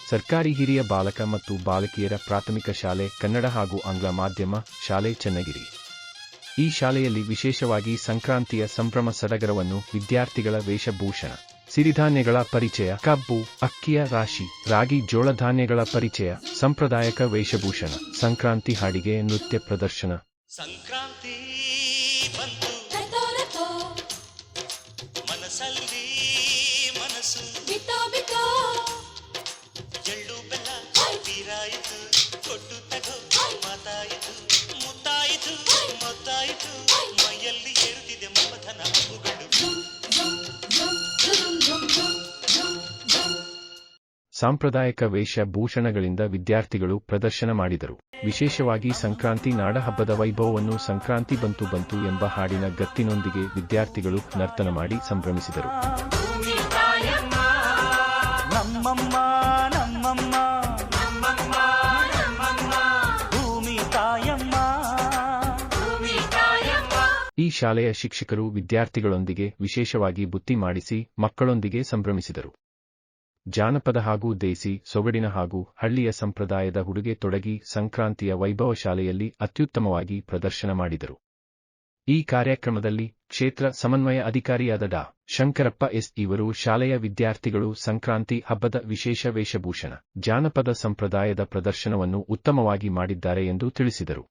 ಸರ್ಕಾರಿ ಹಿರಿಯ ಬಾಲಕ ಮತ್ತು ಬಾಲಕಿಯರ ಪ್ರಾಥಮಿಕ ಶಾಲೆ ಕನ್ನಡ ಹಾಗೂ ಆಂಗ್ಲ ಮಾಧ್ಯಮ ಶಾಲೆ ಚನ್ನಗಿರಿ. ಈ ಶಾಲೆಯಲ್ಲಿ ವಿಶೇಷವಾಗಿ ಸಂಕ್ರಾಂತಿಯ ಸಂಭ್ರಮ ಸಡಗರವನ್ನು ವಿದ್ಯಾರ್ಥಿಗಳ ವೇಷಭೂಷಣ, ಸಿರಿಧಾನ್ಯಗಳ ಪರಿಚಯ, ಕಬ್ಬು, ಅಕ್ಕಿಯ ರಾಶಿ, ರಾಗಿ, ಜೋಳ ಧಾನ್ಯಗಳ ಪರಿಚಯ, ಸಾಂಪ್ರದಾಯಿಕ ವೇಷಭೂಷಣ, ಸಂಕ್ರಾಂತಿ ಹಾಡಿಗೆ ನೃತ್ಯ ಪ್ರದರ್ಶನ. ಸಂಕ್ರಾಂತಿ ಬಂತು ಮನಸ್ಸಲ್ಲಿ ಮನಸ್ಸು ಬಿತ್ತೋ ಎಳ್ಳು ಬೆಲ್ಲ ಬೀರಾಯಿತು ಕೊಟ್ಟು ತಗೋ ಮಾತಾಯಿತು ಮುತ್ತಾಯಿತು ಮೊತ್ತಾಯಿತು ಮೈಯಲ್ಲಿ ಏರುತ್ತಿದೆ ಮಮಥನ ಹಬ್ಬುಗಳು. ಸಾಂಪ್ರದಾಯಿಕ ವೇಷಭೂಷಣಗಳಿಂದ ವಿದ್ಯಾರ್ಥಿಗಳು ಪ್ರದರ್ಶನ ಮಾಡಿದರು. ವಿಶೇಷವಾಗಿ ಸಂಕ್ರಾಂತಿ ನಾಡಹಬ್ಬದ ವೈಭವವನ್ನು ಸಂಕ್ರಾಂತಿ ಬಂತು ಬಂತು ಎಂಬ ಹಾಡಿನ ಗತ್ತಿನೊಂದಿಗೆ ವಿದ್ಯಾರ್ಥಿಗಳು ನರ್ತನ ಮಾಡಿ ಸಂಭ್ರಮಿಸಿದರು. ನಮ್ಮಮ್ಮ ನಮ್ಮಮ್ಮ ನಮ್ಮಮ್ಮ ನಮ್ಮಮ್ಮ ಭೂಮಿ ತಾಯಮ್ಮ ಭೂಮಿ ತಾಯಮ್ಮ. ಈ ಶಾಲೆಯ ಶಿಕ್ಷಕರು ವಿದ್ಯಾರ್ಥಿಗಳೊಂದಿಗೆ ವಿಶೇಷವಾಗಿ ಬುತ್ತಿ ಮಾಡಿಸಿ ಮಕ್ಕಳೊಂದಿಗೆ ಸಂಭ್ರಮಿಸಿದರು. ಜಾನಪದ ಹಾಗೂ ದೇಸಿ ಸೊಗಡಿನ ಹಾಗೂ ಹಳ್ಳಿಯ ಸಂಪ್ರದಾಯದ ಉಡುಗೆ ತೊಡಗಿ ಸಂಕ್ರಾಂತಿಯ ವೈಭವ ಶಾಲೆಯಲ್ಲಿ ಅತ್ಯುತ್ತಮವಾಗಿ ಪ್ರದರ್ಶನ ಮಾಡಿದರು. ಈ ಕಾರ್ಯಕ್ರಮದಲ್ಲಿ ಕ್ಷೇತ್ರ ಸಮನ್ವಯ ಅಧಿಕಾರಿಯಾದ ಡಾ. ಶಂಕರಪ್ಪ ಎಸ್ ಇವರು ಶಾಲೆಯ ವಿದ್ಯಾರ್ಥಿಗಳು ಸಂಕ್ರಾಂತಿ ಹಬ್ಬದ ವಿಶೇಷ ವೇಷಭೂಷಣ, ಜಾನಪದ ಸಂಪ್ರದಾಯದ ಪ್ರದರ್ಶನವನ್ನು ಉತ್ತಮವಾಗಿ ಮಾಡಿದ್ದಾರೆ ಎಂದು ತಿಳಿಸಿದರು.